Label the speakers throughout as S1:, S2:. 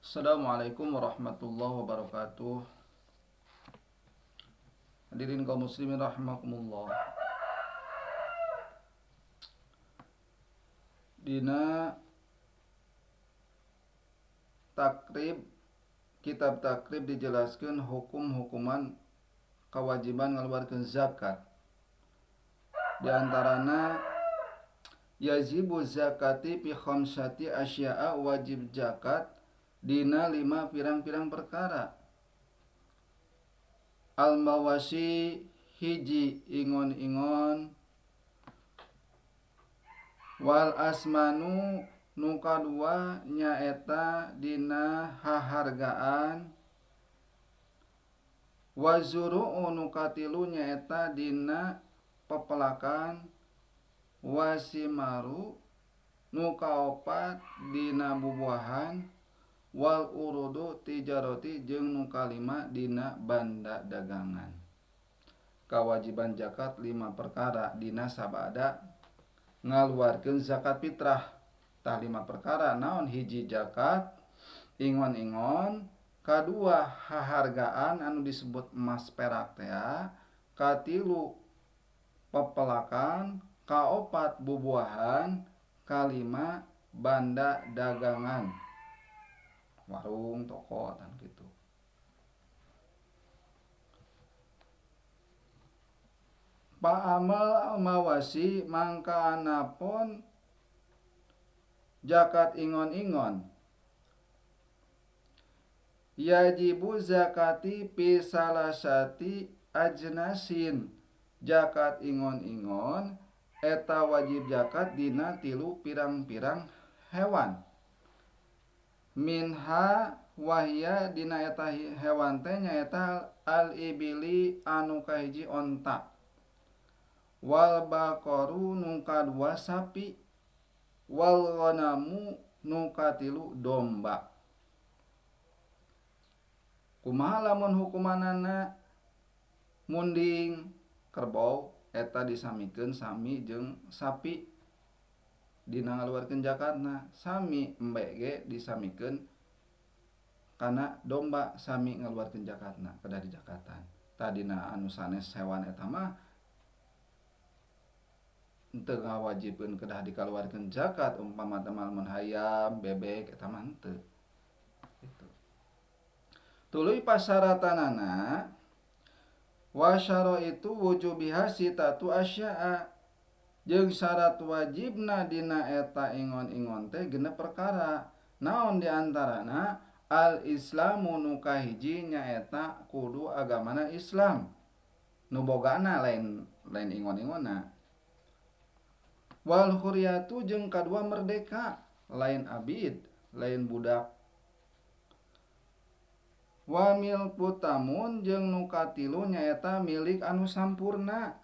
S1: Assalamualaikum warahmatullahi wabarakatuh. Hadirin kaum muslimin rahimakumullah. Dina takrib kitab takrib dijelaskan hukum-hukuman kewajiban ngeluarkeun zakat. Di antarana yajibu zakati fi khamsati asya'a, wajib zakat dina 5 pirang-pirang perkara. Al-mawasi hiji ingon-ingon, wal asmanu nu kadua nyaeta dina hahargaan, wazuru'u nu katilu nyaeta dina pepelakan, wasimaru nu kaopat dina bubuahan, wal urudu tijaroti jeung nu kalima dina banda dagangan. Kewajiban zakat 5 perkara dina sabada ngaluarkeun zakat fitrah. Tah 5 perkara naon? Hiji zakat ingon-ingon, kadua hahargaan anu disebut emas perak teh, katilu pepelakan, kaopat bubuahan, kalima banda dagangan, warung, toko, dan gitu. Pa'amal mawasi mangka anapun zakat ingon-ingon, yajibu zakati fi salasati ajnasin, zakat ingon-ingon eta wajib zakat dina 3 pirang-pirang hewan. Minha wahya dina eta hewan teh nyaeta al-ibili anu kahiji onta, wal baqaru nu kadua sapi, wal ghanamu nu katilu domba. Kumaha lamun hukumanana? Munding kerbau eta disamikeun sami jeung sapi dina ngaluarkeun zakatna, sami embe ge disamikeun kana domba sami ngaluarkeun zakatna kedah di zakatan. Tadina anu sanes hewan eta mah henteu ngawajibkeun kedah dikaluarkeun zakat, umpama teh mun hayam, bebek eta mah henteu. Gitu. Tuluy pasyaratanana wa syaraitu wujubiha sitatu asya'a, jeung syarat wajibna dina eta ingon-ingon teh 6 perkara. Naon diantarana? Al-islamu nu kahiji nyaeta kudu agamana Islam, nu bogana lain ingon-ingonna. Wal huriyatu jeung kadua merdeka, lain abid, lain budak. Wa milku tamun jeung nu katilu nyaeta milik anu sampurna,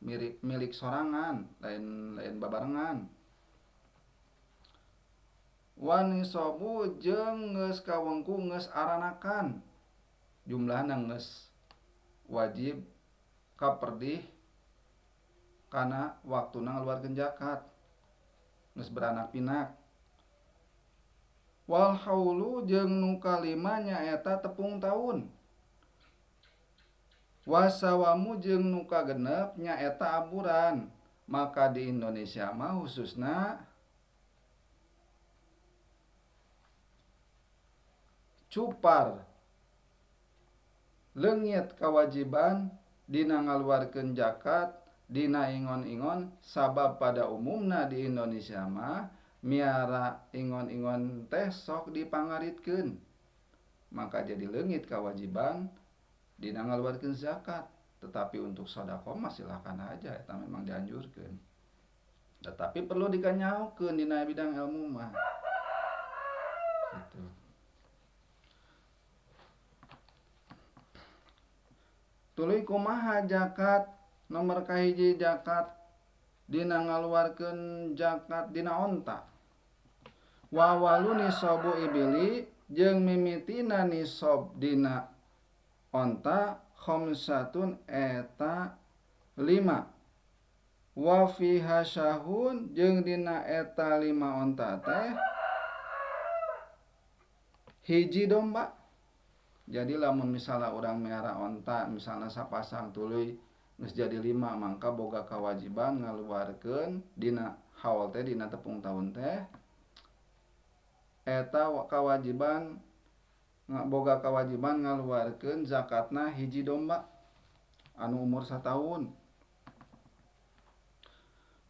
S1: milik sorangan, lain babarengan. Wa nisabu jeung geus kawengku geus aranakan, jumlahna geus wajib kaperdih kana waktuna ngaluarkeun zakat, geus beranak pinak. Wal haulu jeung nu kalima nyaeta tepung taun. Wasawamu jeung nu kagenep nyaeta aburan. Maka di Indonesia mah khususna cupar leungit kewajiban dina ngaluarkeun zakat dina ingon-ingon, sabab pada umumna di Indonesia mah miara ingon-ingon teh sok dipangaritkeun, maka jadi leungit kewajiban dina ngaluarkeun zakat. Tetapi untuk sedekah mah silakan aja, eta memang dianjurkeun. Tetapi perlu dikanyaokeun dina bidang ilmu mah. Gitu. Tuluy kumaha zakat nomor kahiji zakat dina ngaluarkeun zakat dina onta. Wa walu nisabu ibili jeung mimitina nisab dina onta khamsatun eta 5. Wa fiha syahun jeung dina eta 5 onta teh hiji domba. Jadi lamun misalnya orang miara onta misalnya sapasang tuluy geus jadi 5 mangka boga kewajiban ngaluarkeun dina haul teh dina tepung tahun teh eta kewajiban boga kewajiban ngaluarkeun zakatna hiji domba anu umur 1 tahun.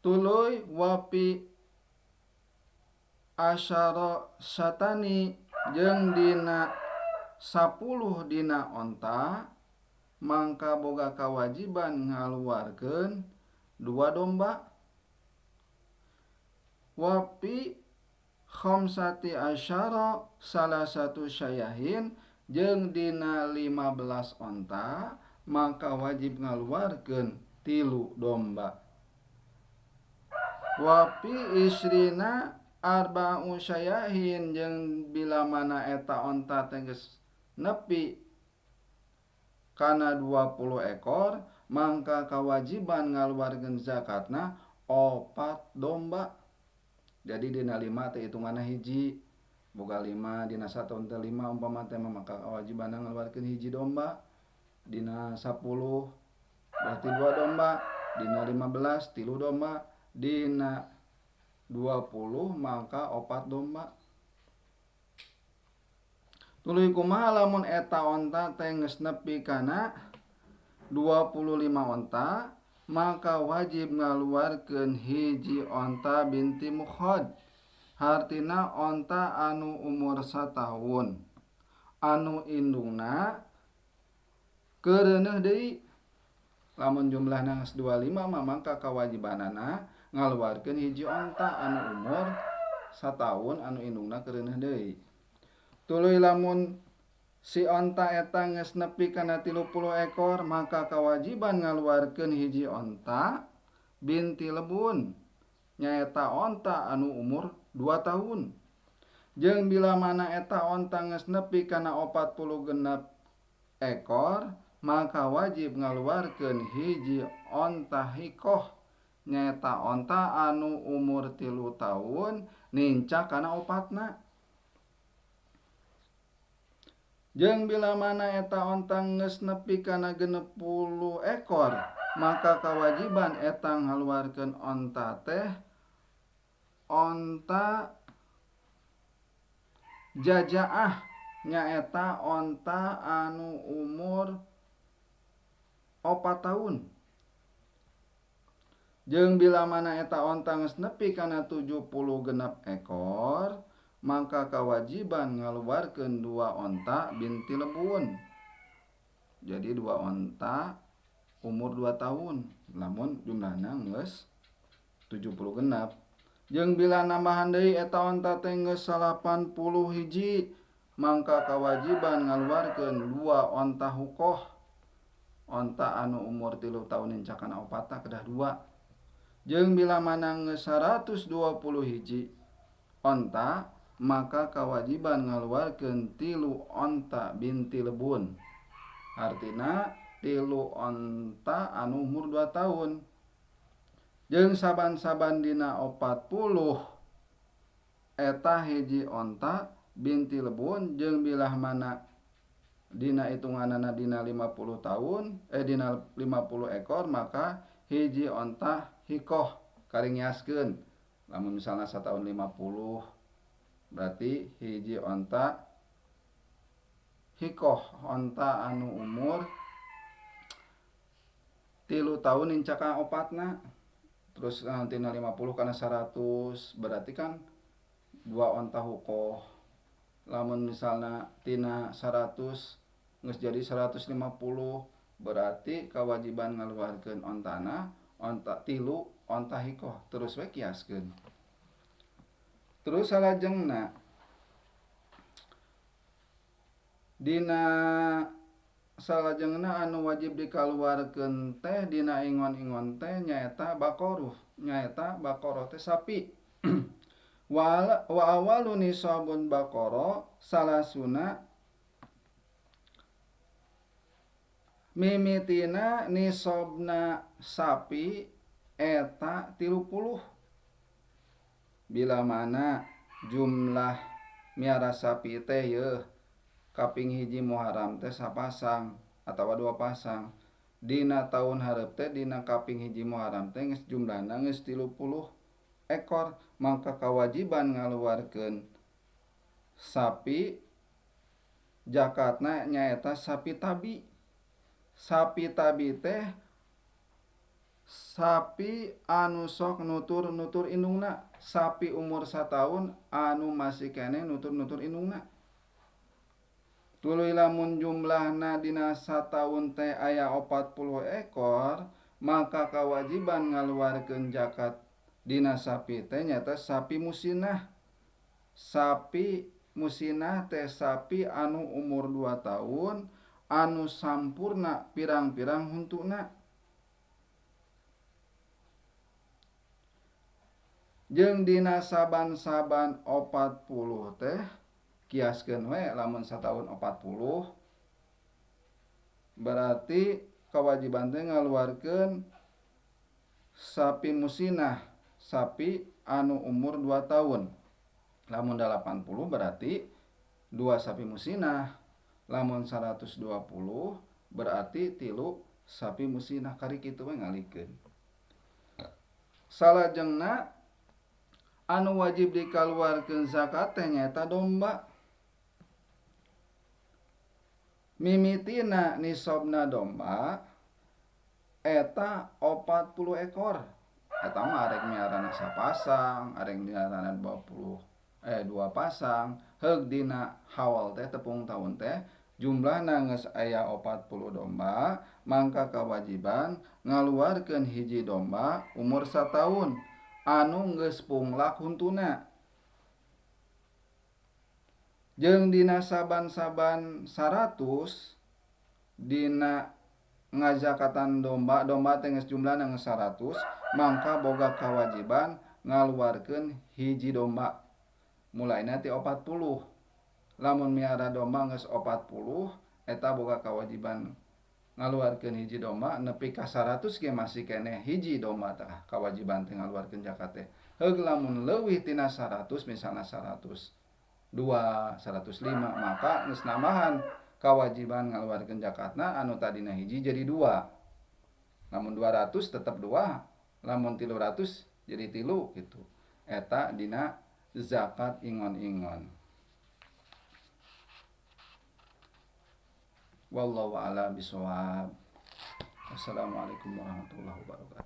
S1: Tuluy wapi asyara satani jeung dina 10 dina onta mangka boga kewajiban ngaluarkeun 2 domba. Wapi khamsati asyara salah satu syayahin jeung dina 15 onta maka wajib ngaluarkeun 3 domba. Wapi isrina arba'u syayahin jeung bila mana eta onta teh geus nepi kana 20 ekor mangka kewajiban ngaluarkeun zakatna 4 domba. Jadi dina 5 teh hitunganna hiji boga 5 dina 1 teh 5 umpama teh maka kewajiban ngaluarkeun hiji domba. Dina 10 berarti 2 domba, dina 15 3 domba, dina 20 mangka 4 domba. Tuluy kumaha lamun eta onta teh geus nepi kana 25 onta maka wajib ngaluarkeun hiji onta binti mukhad. Hartina onta anu umur 1 tahun anu indungna keureuneuh deui. Lamun jumlahna geus 25 maka kewajibanana ngaluarkeun hiji onta anu umur 1 tahun anu indungna keureuneuh deui. Tuluy lamun si onta eta geus nepi kana 30 ekor maka kewajiban ngaluarkeun hiji onta binti lebun nyaeta onta anu umur 2 tahun. Jeung bila mana eta onta geus nepi kana 46 ekor maka wajib ngaluarkeun hiji onta hikoh nyaeta onta anu umur 3 tahun nincak kana 4na. Jeung bila mana eta onta geus nepi kana 60 ekor maka kewajiban eta ngaluarkeun onta teh onta jajaah nyaeta onta anu umur 4 tahun. Jeung bila mana eta onta geus nepi kana 70 genep ekor maka kewajiban ngaluarkeun 2 onta binti lebun. Jadi 2 onta umur 2 tahun lamun jumlahna geus 70 genep. Jeung bila nambahan deui eta onta teh geus 80 hiji mangka kewajiban ngaluarkeun 2 onta hukoh. Onta anu umur 3 tahun nincak kana 4 kedah 2. Jeung bila mana geus 120 hiji onta maka kewajiban ngaluarkeun 3 onta binti lebun. Artina 3 onta anu umur 2 tahun. Jeung saban-saban dina 40 eta hiji onta binti lebun jeung bilah mana dina hitunganana dina 50 tahun dina 50 ekor maka hiji onta hikoh karingiaskeun. Lamun misalna 1 tahun 50 berarti hiji onta hikoh onta anu umur 3 tahun nincak kana 4na. Terus tina 50 kana 100 berarti kan 2 onta hukoh. Lamun misalna tina 100 geus jadi 150 berarti kewajiban ngaluarkeun ontana onta 3 onta hikoh terus we kiaskeun. Terus salajengna dina salajengna anu wajib dikaluarkeun teh dina ingon-ingon teh nyaeta baqaruh, nyaeta baqarah teh sapi. Wa awalu nisabun baqarah salasuna mimitina nisabna sapi eta 30. Bila mana jumlah miara sapi teh yeuh kaping hiji Muharram teh sapasang atawa 2 pasang. Dina tahun hareup teh dina kaping hiji Muharram teh geus jumlahna geus 30 ekor, maka kewajiban ngaluarkeun sapi zakatna nyaeta sapi tabi. Sapi tabi teh sapi anu sok nutur-nutur indungna. Sapi umur 1 tahun anu masih keneh nutur-nutur indungna. Tuluy lamun jumlahna dina 1 tahun teh aya 40 ekor, maka kewajiban ngaluarkeun zakat dina sapi teh nyaeta sapi musinah. Sapi musinah teh sapi anu umur 2 tahun anu sampurna pirang-pirang huntuna. Jeung dina saban-saban 40 teh kiaskeun we lamun sataun 40 berarti kewajiban teh ngaluarkeun sapi musinah, sapi anu umur 2 tahun. Lamun 80 berarti 2 sapi musinah. Lamun 120 berarti 3 sapi musinah. Kari kitu we ngalikeun. Salajengna anu wajib dikaluarkeun zakat teh nyaeta domba. Mimitina nisabna domba eta 40 ekor. Eta mah arek miarana sapasang, arek miarana 2 pasang. Heug dina hawal teh tepung taun teh jumlahna geus aya 40 domba, mangka kewajiban ngaluarkeun hiji domba umur 1 tahun anu geus punglak huntuna. Jeung dina saban-saban 100 dina ngazakatan domba teh geus jumlahna geus 100, mangka boga kewajiban ngaluarkeun hiji domba mulaina ti 40. Lamun miara domba geus 40 eta boga kewajiban ngaluarkeun hiji domba nepi ka 100 ge masih keneh hiji domba tah kewajiban teh ngaluarkeun zakat teh. Heug lamun leuwih tina 100 misalna 102, 105 maka geus nambahan kewajiban ngaluarkeun zakatna anu tadina hiji jadi 2. Lamun 200 tetep 2, lamun 300 jadi 3 gitu. Eta dina zakat ingon-ingon. Wallahu a'lam bishawab. Assalamualaikum warahmatullahi wabarakatuh.